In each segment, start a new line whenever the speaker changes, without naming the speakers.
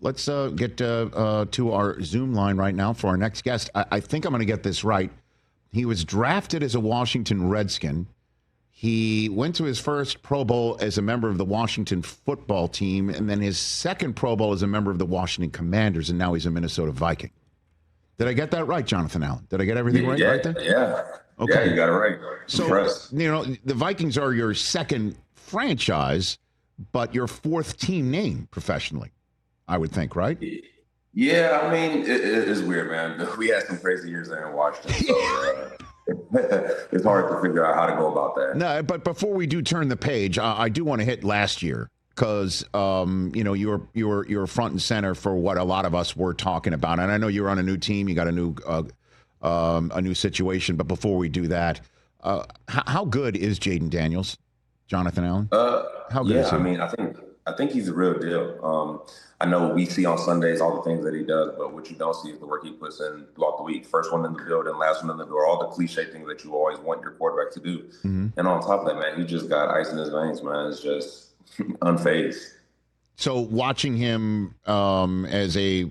Let's get to our Zoom line right now for our next guest. I think I'm going to get this right. He was drafted as a Washington Redskin. He went to his first Pro Bowl as a member of the Washington football team, and then his second Pro Bowl as a member of the Washington Commanders, and now he's a Minnesota Viking. Did I get that right, Jonathan Allen? Did I get everything right there?
Yeah.
Okay.
Yeah, you got it right.
So,
impressed.
the Vikings are your second franchise, but your fourth team name professionally, I would think, right?
Yeah, I mean, it's weird, man. We had some crazy years there in Washington, so it's hard to figure out how to go about that.
No, but before we do turn the page, I do want to hit last year because you were front and center for what a lot of us were talking about, and I know you're on a new team, you got a new situation. But before we do that, how good is Jaden Daniels, Jonathan Allen? How good is he?
I mean, I think he's a real deal. I know we see on Sundays all the things that he does, but what you don't see is the work he puts in throughout the week. First one in the building, last one in the door, all the cliche things that you always want your quarterback to do. Mm-hmm. And on top of that, man, he just got ice in his veins, man. It's just unfazed.
So watching him as I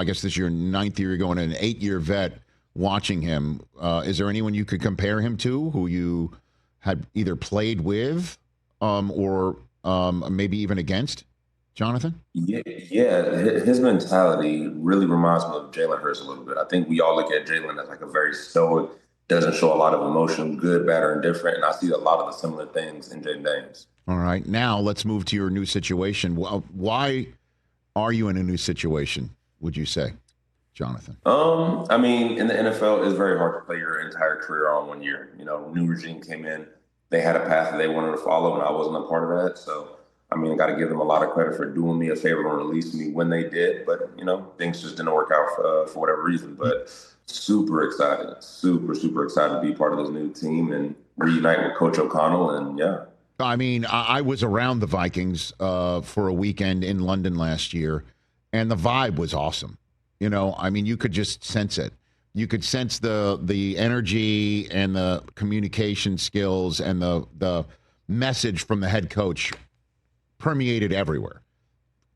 guess this is your ninth year, going an 8-year vet, watching him, is there anyone you could compare him to who you had either played with or maybe even against, Jonathan?
Yeah, his mentality really reminds me of Jalen Hurts a little bit. I think we all look at Jalen as like a very stoic, doesn't show a lot of emotion, good, bad, or indifferent, and I see a lot of the similar things in Jaden Daniels.
All right, now let's move to your new situation. Why are you in a new situation, would you say, Jonathan?
I mean, in the NFL, it's very hard to play your entire career on 1 year. New regime came in. They had a path that they wanted to follow, and I wasn't a part of that. So, I mean, I got to give them a lot of credit for doing me a favor and releasing me when they did. But, things just didn't work out for whatever reason. But super excited, super excited to be part of this new team and reunite with Coach O'Connell. And, yeah.
I mean, I was around the Vikings for a weekend in London last year, and the vibe was awesome. I mean, you could just sense it. You could sense the energy and the communication skills and the message from the head coach permeated everywhere.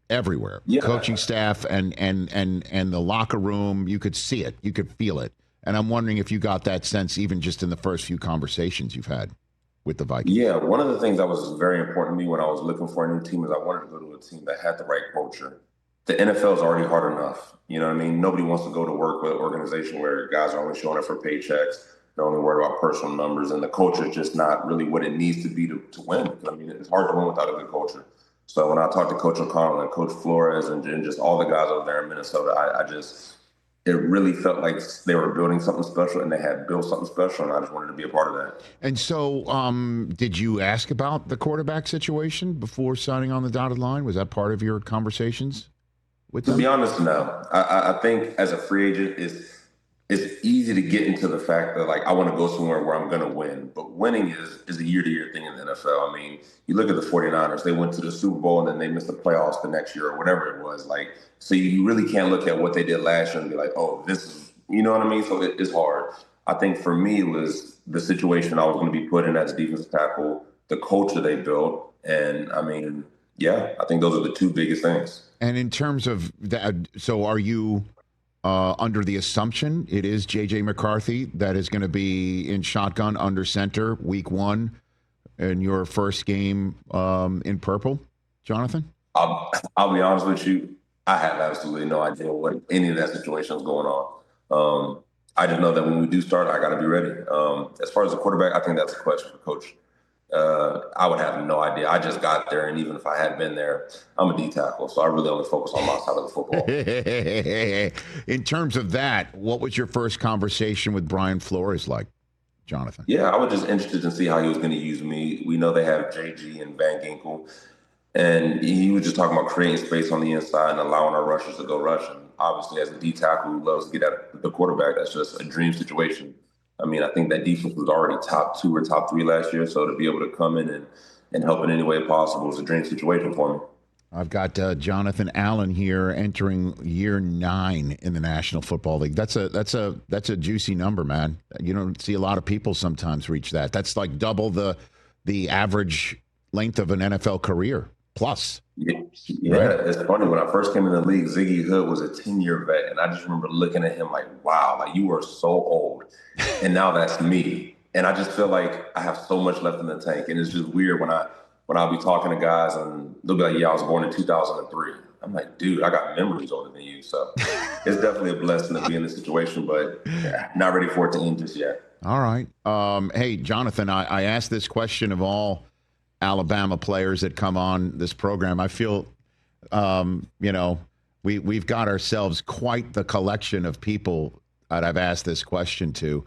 Yeah. Coaching staff and the locker room, you could see it, you could feel it. And I'm wondering if you got that sense even just in the first few conversations you've had with the Vikings.
Yeah, one of the things that was very important to me when I was looking for a new team is I wanted to go to a team that had the right culture. The NFL is already hard enough. You know what I mean? Nobody wants to go to work with an organization where guys are only showing up for paychecks. They're only worried about personal numbers, and the culture is just not really what it needs to be to win. I mean, it's hard to win without a good culture. So when I talked to Coach O'Connell and Coach Flores and just all the guys over there in Minnesota, it really felt like they were building something special, and they had built something special, and I just wanted to be a part of that.
And so did you ask about the quarterback situation before signing on the dotted line? Was that part of your conversations with them?
To be honest, no. I think as a free agent, it's easy to get into the fact that, like, I want to go somewhere where I'm going to win. But winning is a year-to-year thing in the NFL. I mean, you look at the 49ers. They went to the Super Bowl, and then they missed the playoffs the next year or whatever it was. Like, so you really can't look at what they did last year and be like, oh, this is, you know what I mean? So it's hard. I think for me, it was the situation I was going to be put in as a defensive tackle, the culture they built. And, I mean, yeah, I think those are the two biggest things.
And in terms of that, so are you under the assumption it is J.J. McCarthy that is going to be in shotgun under center week 1 in your first game in purple, Jonathan?
I'll be honest with you. I have absolutely no idea what any of that situation is going on. I just know that when we do start, I got to be ready. As far as the quarterback, I think that's a question for Coach. I would have no idea. I just got there, and even if I had been there, I'm a D tackle, so I really only focus on my side of the football.
In terms of that, what was your first conversation with Brian Flores like, Jonathan?
Yeah, I was just interested to see how he was going to use me. We know they have JG and Van Ginkel, and he was just talking about creating space on the inside and allowing our rushers to go rushing. Obviously, as a D tackle who loves to get at the quarterback, that's just a dream situation. I mean, I think that defense was already top 2 or top 3 last year, so to be able to come in and help in any way possible is a dream situation for me.
I've got Jonathan Allen here entering year 9 in the National Football League. That's a juicy number, man. You don't see a lot of people sometimes reach that. That's like double the average length of an NFL career. plus.
Yeah,
Right?
it's funny. When I first came in the league, Ziggy Hood was a 10-year vet, and I just remember looking at him like, wow, like you are so old. And now that's me. And I just feel like I have so much left in the tank. And it's just weird when I'll be talking to guys and they'll be like, yeah, I was born in 2003. I'm like, dude, I got memories older than you. So it's definitely a blessing to be in this situation, but not ready for it to end just yet.
All right. Hey, Jonathan, I asked this question of all Alabama players that come on this program. I feel, we've got ourselves quite the collection of people that I've asked this question to.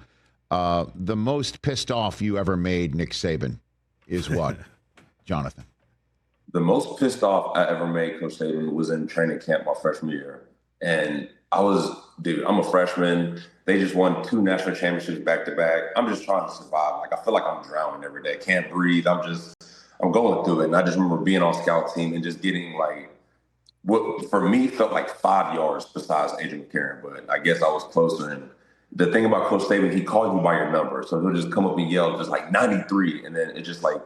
The most pissed off you ever made Nick Saban is what, Jonathan?
The most pissed off I ever made Coach Saban was in training camp my freshman year. And I'm a freshman. They just won 2 national championships back to back. I'm just trying to survive. Like, I feel like I'm drowning every day. Can't breathe. I'm going through it. And I just remember being on scout team and just getting like, what for me felt like 5 yards besides Adrian McCarron, but I guess I was closer. And the thing about Coach Saban, he called you by your number. So he'll just come up and yell just like 93. And then it just like,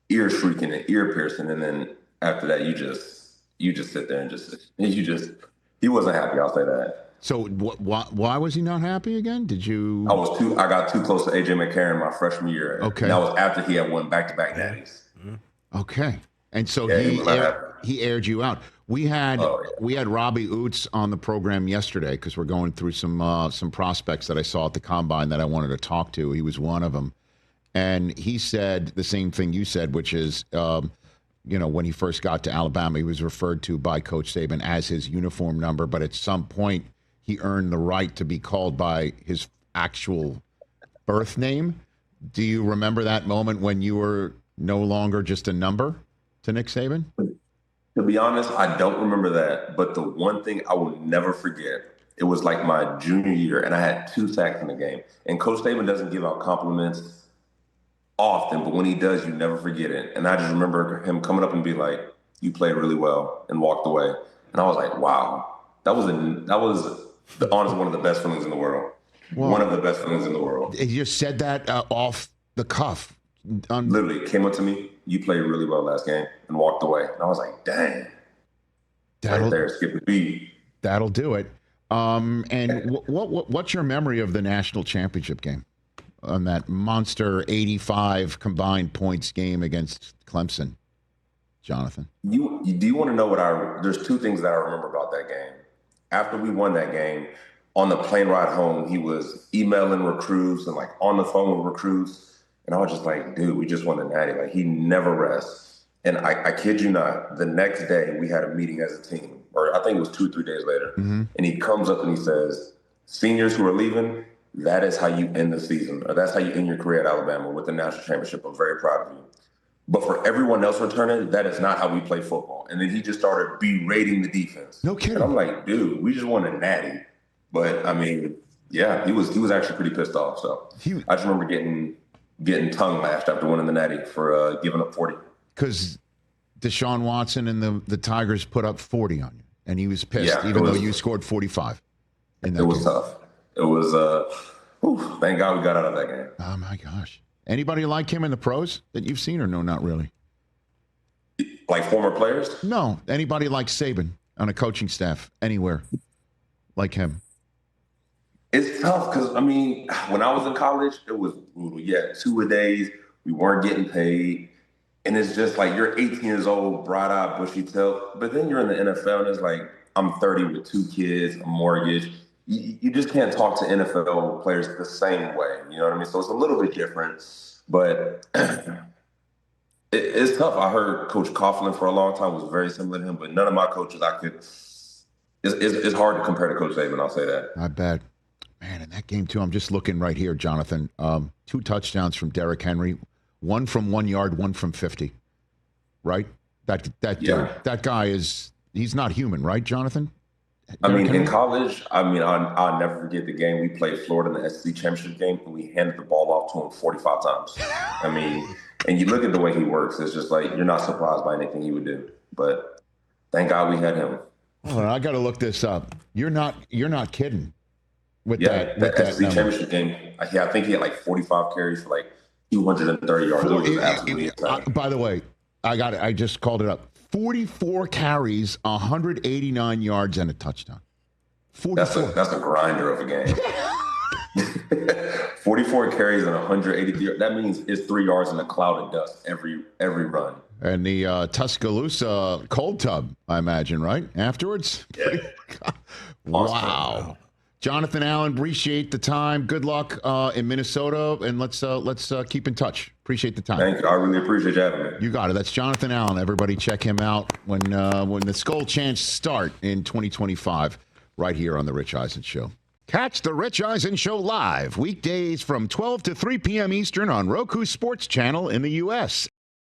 ear shrieking and ear piercing, and then after that, you just sit there and he wasn't happy. I'll say that.
So why was he not happy again?
I got too close to AJ McCarron my freshman year.
Okay,
and that was after he had won back-to-back natties.
Okay, and so he aired you out. We had Robbie Oots on the program yesterday because we're going through some prospects that I saw at the combine that I wanted to talk to. He was one of them. And he said the same thing you said, which is, when he first got to Alabama, he was referred to by Coach Saban as his uniform number. But at some point, he earned the right to be called by his actual birth name. Do you remember that moment when you were no longer just a number to Nick Saban?
To be honest, I don't remember that. But the one thing I will never forget, it was like my junior year, and I had 2 sacks in the game. And Coach Saban doesn't give out compliments often, but when he does, you never forget it. And I just remember him coming up and be like, "You played really well," and walked away. And I was like, "Wow, that was honestly one of the best feelings in the world." Well, one of the best feelings in the world.
You just said that off the cuff.
Literally came up to me, "You played really well last game," and walked away. And I was like, "Dang!" Right there, skip the beat.
That'll do it. And what's your memory of the national championship game? On that monster 85 combined points game against Clemson, Jonathan?
Do you want to know there's 2 things that I remember about that game. After we won that game, on the plane ride home, he was emailing recruits and like on the phone with recruits. And I was just like, dude, we just won the natty. Like, he never rests. And I kid you not, the next day we had a meeting as a team, or I think it was 2 or 3 days later. Mm-hmm. And he comes up and he says, "Seniors who are leaving, that is how you end the season, or that's how you end your career at Alabama with the national championship. I'm very proud of you. But for everyone else returning, that is not how we play football." And then he just started berating the defense.
No kidding.
And I'm like, dude, we just won a natty. But I mean, yeah, he was actually pretty pissed off. So I just remember getting tongue lashed after winning the natty for giving up 40.
Because Deshaun Watson and the Tigers put up 40 on you, and he was pissed, even though you scored 45.
It was tough. It was, thank God we got out of that game.
Oh, my gosh. Anybody like him in the pros that you've seen, or no, not really?
Like former players?
No. Anybody like Saban on a coaching staff anywhere like him?
It's tough because, I mean, when I was in college, it was brutal. Yeah, 2-a-days. We weren't getting paid. And it's just like you're 18 years old, bright-eyed, bushy-tailed. But then you're in the NFL, and it's like I'm 30 with 2 kids, a mortgage. You just can't talk to NFL players the same way. You know what I mean? So it's a little bit different, but it's tough. I heard Coach Coughlin for a long time was very similar to him, but none of my coaches it's hard to compare to Coach Saban. I'll say that.
Not bad. Man, in that game, too, I'm just looking right here, Jonathan. 2 touchdowns from Derrick Henry, 1 from 1 yard, 1 from 50. Right? That guy he's not human, right, Jonathan?
In college, I'll never forget the game we played Florida in the SEC championship game, and we handed the ball off to him 45 times. And you look at the way he works, it's just like you're not surprised by anything he would do. But thank God we had him.
Oh, I got to look this up. You're not kidding with
that.
With that
SEC championship game, I think he had like 45 carries for like 230 yards. It was absolutely insane.
By the way, I just called it up. 44 carries, 189 yards, and a touchdown. 44.
That's a grinder of a game. 44 carries and 183. That means it's 3 yards in a cloud of dust every run.
And the Tuscaloosa cold tub, I imagine, right? Afterwards?
Yeah.
Wow. Jonathan Allen, appreciate the time. Good luck in Minnesota, and let's keep in touch. Appreciate the time.
Thank you. I really appreciate you having me.
You got it. That's Jonathan Allen. Everybody check him out when the Skull Chants start in 2025 right here on The Rich Eisen Show. Catch The Rich Eisen Show live weekdays from 12 to 3 p.m. Eastern on Roku Sports Channel in the U.S.